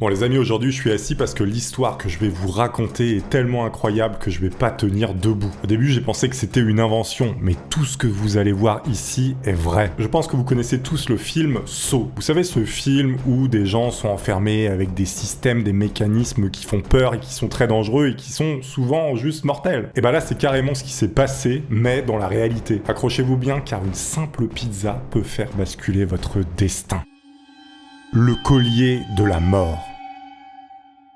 Bon les amis, aujourd'hui je suis assis parce que l'histoire que je vais vous raconter est tellement incroyable que je vais pas tenir debout. Au début j'ai pensé que c'était une invention, mais tout ce que vous allez voir ici est vrai. Je pense que vous connaissez tous le film Saw. Vous savez ce film où des gens sont enfermés avec des systèmes, des mécanismes qui font peur et qui sont très dangereux et qui sont souvent juste mortels. Et bah là c'est carrément ce qui s'est passé, mais dans la réalité. Accrochez-vous bien car une simple pizza peut faire basculer votre destin. Le collier de la mort.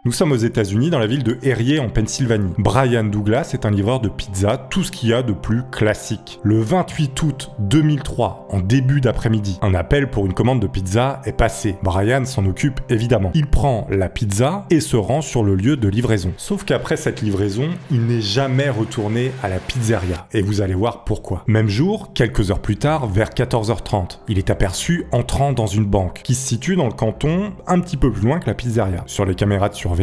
Nous sommes aux États-Unis, dans la ville de Erie en Pennsylvanie. Brian Douglas est un livreur de pizza, tout ce qu'il y a de plus classique. Le 28 août 2003, en début d'après-midi, un appel pour une commande de pizza est passé. Brian s'en occupe évidemment. Il prend la pizza et se rend sur le lieu de livraison. Sauf qu'après cette livraison, il n'est jamais retourné à la pizzeria. Et vous allez voir pourquoi. Même jour, quelques heures plus tard, vers 14h30, il est aperçu entrant dans une banque qui se situe dans le canton, un petit peu plus loin que la pizzeria. Sur les caméras de surveillance,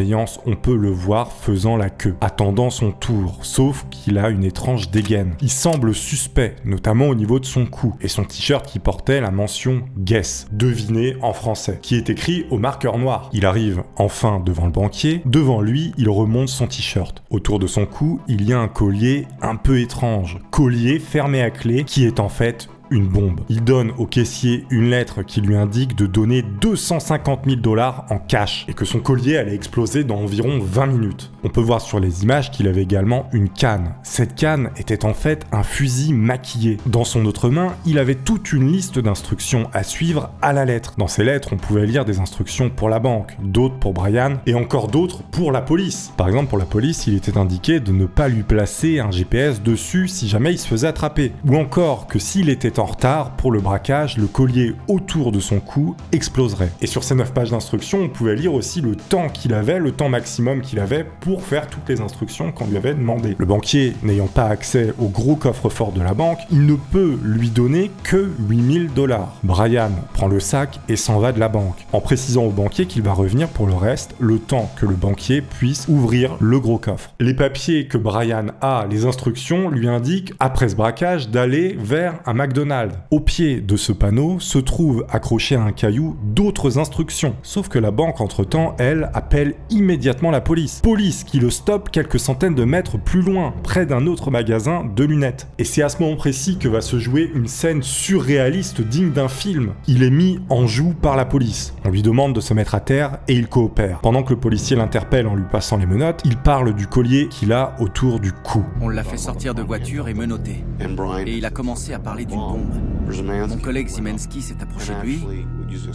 on peut le voir faisant la queue, attendant son tour, sauf qu'il a une étrange dégaine. Il semble suspect, notamment au niveau de son cou, et son t-shirt qui portait la mention « Guess », devinez en français, qui est écrit au marqueur noir. Il arrive enfin devant le banquier, devant lui, il remonte son t-shirt. Autour de son cou, il y a un collier un peu étrange, collier fermé à clé, qui est en fait une bombe. Il donne au caissier une lettre qui lui indique de donner 250 000 $ en cash et que son collier allait exploser dans environ 20 minutes. On peut voir sur les images qu'il avait également une canne. Cette canne était en fait un fusil maquillé. Dans son autre main, il avait toute une liste d'instructions à suivre à la lettre. Dans ces lettres, on pouvait lire des instructions pour la banque, d'autres pour Brian et encore d'autres pour la police. Par exemple, pour la police, il était indiqué de ne pas lui placer un GPS dessus si jamais il se faisait attraper. Ou encore que s'il était en retard pour le braquage, le collier autour de son cou exploserait. Et sur ces 9 pages d'instructions, on pouvait lire aussi le temps qu'il avait, le temps maximum qu'il avait pour faire toutes les instructions qu'on lui avait demandées. Le banquier, n'ayant pas accès au gros coffre-fort de la banque, il ne peut lui donner que 8 000 $. Brian prend le sac et s'en va de la banque, en précisant au banquier qu'il va revenir pour le reste, le temps que le banquier puisse ouvrir le gros coffre. Les papiers que Brian a, les instructions, lui indiquent, après ce braquage, d'aller vers un McDonald's. Au pied de ce panneau se trouve accroché à un caillou d'autres instructions. Sauf que la banque, entre-temps, elle, appelle immédiatement la police. Police qui le stoppe quelques centaines de mètres plus loin, près d'un autre magasin de lunettes. Et c'est à ce moment précis que va se jouer une scène surréaliste digne d'un film. Il est mis en joue par la police. On lui demande de se mettre à terre et il coopère. Pendant que le policier l'interpelle en lui passant les menottes, il parle du collier qu'il a autour du cou. On l'a fait sortir de voiture et menotté. Et il a commencé à parler d'une bombe. Mon collègue Ziemensky s'est approché de lui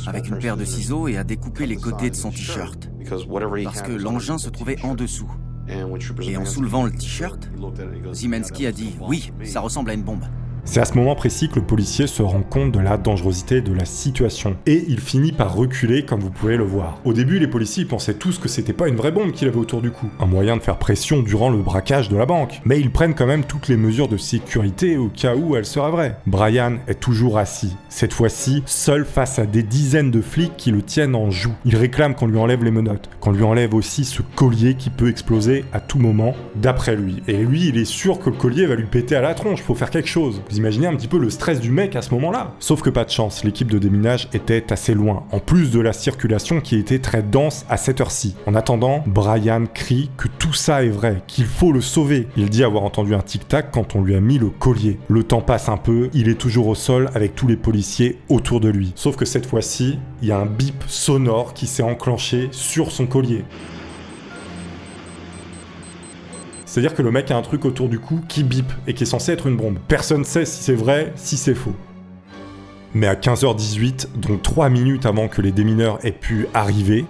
avec une paire de ciseaux et a découpé les côtés de son t-shirt parce que l'engin se trouvait en dessous. Et en soulevant le t-shirt, Ziemensky a dit « Oui, ça ressemble à une bombe ». C'est à ce moment précis que le policier se rend compte de la dangerosité de la situation. Et il finit par reculer comme vous pouvez le voir. Au début, les policiers pensaient tous que c'était pas une vraie bombe qu'il avait autour du cou. Un moyen de faire pression durant le braquage de la banque. Mais ils prennent quand même toutes les mesures de sécurité au cas où elle serait vraie. Brian est toujours assis. Cette fois-ci, seul face à des dizaines de flics qui le tiennent en joue. Il réclame qu'on lui enlève les menottes. Qu'on lui enlève aussi ce collier qui peut exploser à tout moment, d'après lui. Et lui, il est sûr que le collier va lui péter à la tronche. Faut faire quelque chose. Vous imaginez un petit peu le stress du mec à ce moment-là. Sauf que pas de chance, l'équipe de déminage était assez loin, en plus de la circulation qui était très dense à cette heure-ci. En attendant, Brian crie que tout ça est vrai, qu'il faut le sauver. Il dit avoir entendu un tic-tac quand on lui a mis le collier. Le temps passe un peu, il est toujours au sol avec tous les policiers autour de lui. Sauf que cette fois-ci, il y a un bip sonore qui s'est enclenché sur son collier. C'est-à-dire que le mec a un truc autour du cou qui bip et qui est censé être une bombe. Personne sait si c'est vrai, si c'est faux. Mais à 15h18, donc 3 minutes avant que les démineurs aient pu arriver,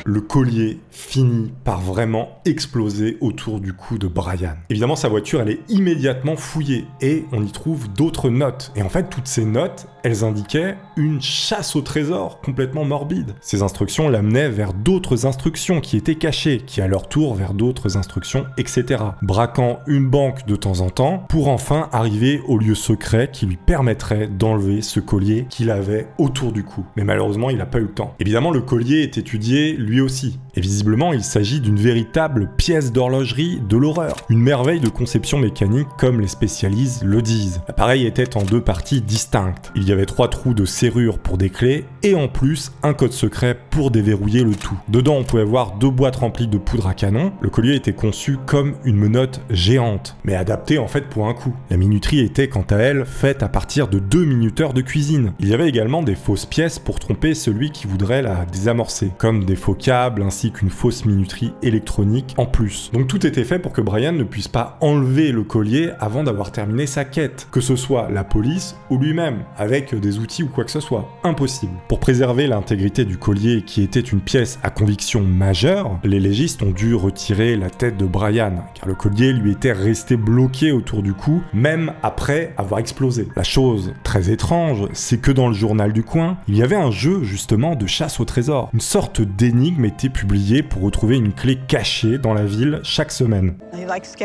le collier finit par vraiment exploser autour du cou de Brian. Évidemment, sa voiture, elle est immédiatement fouillée et on y trouve d'autres notes. Et en fait, toutes ces notes, elles indiquaient une chasse au trésor complètement morbide. Ces instructions l'amenaient vers d'autres instructions qui étaient cachées, qui à leur tour vers d'autres instructions, etc. Braquant une banque de temps en temps pour enfin arriver au lieu secret qui lui permettrait d'enlever ce collier qu'il avait autour du cou. Mais malheureusement, il n'a pas eu le temps. Évidemment, le collier est étudié lui aussi. Et visiblement, Visiblement, il s'agit d'une véritable pièce d'horlogerie de l'horreur. Une merveille de conception mécanique comme les spécialistes le disent. L'appareil était en 2 parties distinctes. Il y avait 3 trous de serrure pour des clés et en plus un code secret pour déverrouiller le tout. Dedans, on pouvait voir 2 boîtes remplies de poudre à canon. Le collier était conçu comme une menotte géante, mais adaptée en fait pour un coup. La minuterie était quant à elle faite à partir de 2 minuteurs de cuisine. Il y avait également des fausses pièces pour tromper celui qui voudrait la désamorcer, comme des faux câbles ainsi qu'une fausse minuterie électronique en plus. Donc tout était fait pour que Brian ne puisse pas enlever le collier avant d'avoir terminé sa quête, que ce soit la police ou lui-même, avec des outils ou quoi que ce soit. Impossible. Pour préserver l'intégrité du collier qui était une pièce à conviction majeure, les légistes ont dû retirer la tête de Brian, car le collier lui était resté bloqué autour du cou, même après avoir explosé. La chose très étrange, c'est que dans le journal du coin, il y avait un jeu justement de chasse au trésor. Une sorte d'énigme était publiée pour retrouver une clé cachée dans la ville chaque semaine.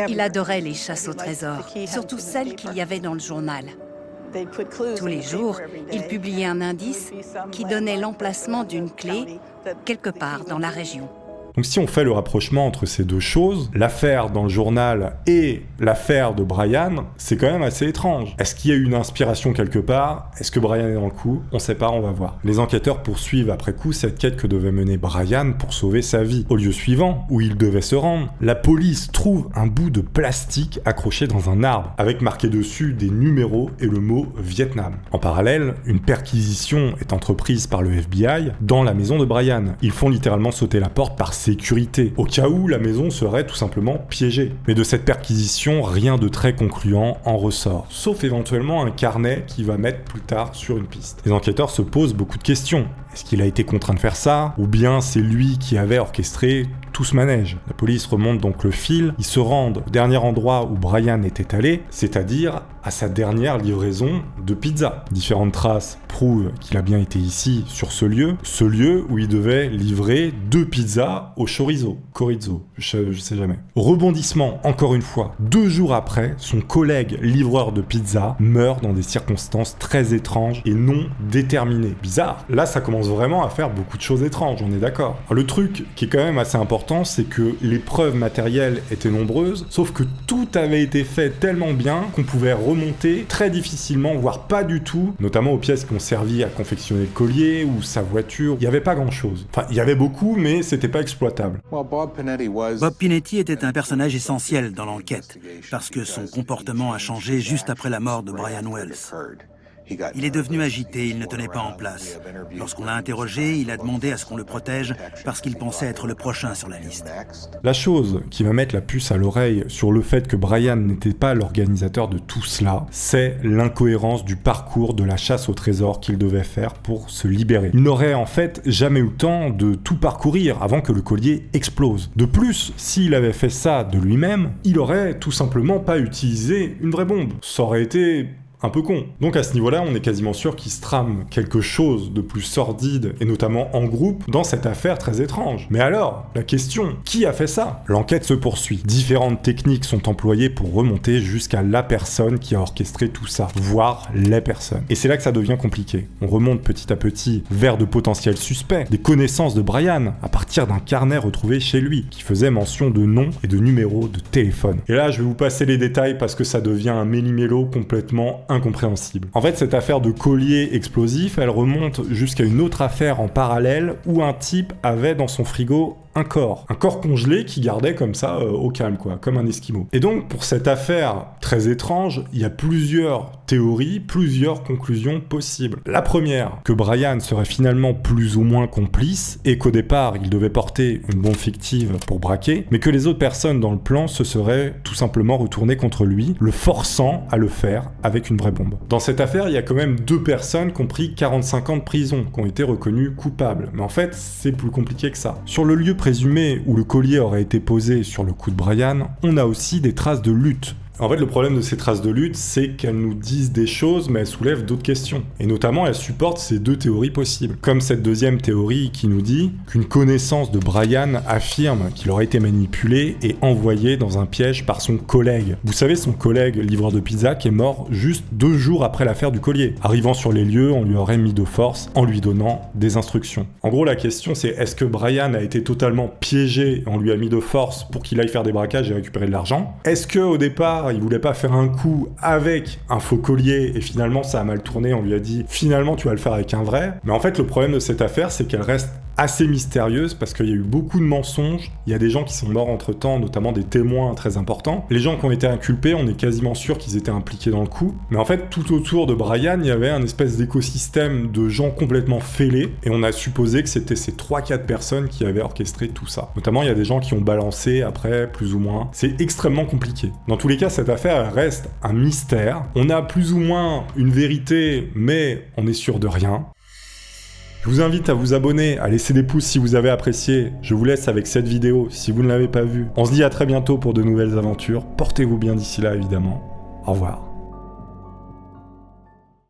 Il adorait les chasses au trésor, surtout celles qu'il y avait dans le journal. Tous les jours, il publiait un indice qui donnait l'emplacement d'une clé quelque part dans la région. Donc si on fait le rapprochement entre ces deux choses, l'affaire dans le journal et l'affaire de Brian, c'est quand même assez étrange. Est-ce qu'il y a eu une inspiration quelque part? Est-ce que Brian est dans le coup? On sait pas, on va voir. Les enquêteurs poursuivent après coup cette quête que devait mener Brian pour sauver sa vie. Au lieu suivant, où il devait se rendre, la police trouve un bout de plastique accroché dans un arbre, avec marqué dessus des numéros et le mot Vietnam. En parallèle, une perquisition est entreprise par le FBI dans la maison de Brian. Ils font littéralement sauter la porte par sécurité, au cas où la maison serait tout simplement piégée. Mais de cette perquisition, rien de très concluant en ressort, sauf éventuellement un carnet qui va mettre plus tard sur une piste. Les enquêteurs se posent beaucoup de questions. Est-ce qu'il a été contraint de faire ça? Ou bien c'est lui qui avait orchestré tout ce manège? La police remonte donc le fil, ils se rendent au dernier endroit où Brian était allé, c'est-à-dire à sa dernière livraison de pizza. Différentes traces prouvent qu'il a bien été ici, sur ce lieu où il devait livrer 2 pizzas au chorizo, je sais jamais. Rebondissement, encore une fois, 2 jours après, son collègue livreur de pizza meurt dans des circonstances très étranges et non déterminées. Bizarre. Là, ça commence vraiment à faire beaucoup de choses étranges, on est d'accord. Le truc qui est quand même assez important, c'est que les preuves matérielles étaient nombreuses, sauf que tout avait été fait tellement bien qu'on pouvait remonter très difficilement, voire pas du tout, notamment aux pièces qui ont servi à confectionner le collier ou sa voiture. Il n'y avait pas grand-chose. Enfin, il y avait beaucoup, mais c'était pas exploitable. Bob Pinetti était un personnage essentiel dans l'enquête, parce que son comportement a changé juste après la mort de Brian Wells. Il est devenu agité, il ne tenait pas en place. Lorsqu'on l'a interrogé, il a demandé à ce qu'on le protège parce qu'il pensait être le prochain sur la liste. La chose qui va mettre la puce à l'oreille sur le fait que Brian n'était pas l'organisateur de tout cela, c'est l'incohérence du parcours de la chasse au trésor qu'il devait faire pour se libérer. Il n'aurait en fait jamais eu le temps de tout parcourir avant que le collier explose. De plus, s'il avait fait ça de lui-même, il aurait tout simplement pas utilisé une vraie bombe. Ça aurait été un peu con. Donc à ce niveau-là, on est quasiment sûr qu'il se trame quelque chose de plus sordide, et notamment en groupe, dans cette affaire très étrange. Mais alors, la question, qui a fait ça? L'enquête se poursuit. Différentes techniques sont employées pour remonter jusqu'à la personne qui a orchestré tout ça, voire les personnes. Et c'est là que ça devient compliqué. On remonte petit à petit vers de potentiels suspects, des connaissances de Brian, à partir d'un carnet retrouvé chez lui, qui faisait mention de noms et de numéros de téléphone. Et là, je vais vous passer les détails parce que ça devient un méli-mélo complètement incompréhensible. En fait, cette affaire de collier explosif, elle remonte jusqu'à une autre affaire en parallèle où un type avait dans son frigo un corps congelé qui gardait comme ça au calme, quoi, comme un esquimau. Et donc, pour cette affaire très étrange, il y a plusieurs théories, plusieurs conclusions possibles. La première, que Brian serait finalement plus ou moins complice et qu'au départ, il devait porter une bombe fictive pour braquer, mais que les autres personnes dans le plan se seraient tout simplement retournées contre lui, le forçant à le faire avec une vraie bombe. Dans cette affaire, il y a quand même 2 personnes qui ont pris 45 ans de prison, qui ont été reconnues coupables. Mais en fait, c'est plus compliqué que ça. Sur le lieu présumé où le collier aurait été posé sur le cou de Brian, on a aussi des traces de lutte. En fait, le problème de ces traces de lutte, c'est qu'elles nous disent des choses, mais elles soulèvent d'autres questions. Et notamment, elles supportent ces deux théories possibles. Comme cette deuxième théorie qui nous dit qu'une connaissance de Brian affirme qu'il aurait été manipulé et envoyé dans un piège par son collègue. Vous savez, son collègue livreur de pizza qui est mort juste 2 jours après l'affaire du collier. Arrivant sur les lieux, on lui aurait mis de force en lui donnant des instructions. En gros, la question c'est est-ce que Brian a été totalement piégé et on lui a mis de force pour qu'il aille faire des braquages et récupérer de l'argent? Est-ce que au départ, il voulait pas faire un coup avec un faux collier et finalement ça a mal tourné, on lui a dit finalement tu vas le faire avec un vrai? Mais en fait, le problème de cette affaire, c'est qu'elle reste assez mystérieuse parce qu'il y a eu beaucoup de mensonges, il y a des gens qui sont morts entre-temps, notamment des témoins très importants. Les gens qui ont été inculpés, on est quasiment sûr qu'ils étaient impliqués dans le coup. Mais en fait, tout autour de Brian, il y avait un espèce d'écosystème de gens complètement fêlés et on a supposé que c'était ces 3-4 personnes qui avaient orchestré tout ça. Notamment, il y a des gens qui ont balancé après, plus ou moins. C'est extrêmement compliqué. Dans tous les cas, cette affaire reste un mystère. On a plus ou moins une vérité, mais on est sûr de rien. Je vous invite à vous abonner, à laisser des pouces si vous avez apprécié. Je vous laisse avec cette vidéo si vous ne l'avez pas vue. On se dit à très bientôt pour de nouvelles aventures. Portez-vous bien d'ici là, évidemment. Au revoir.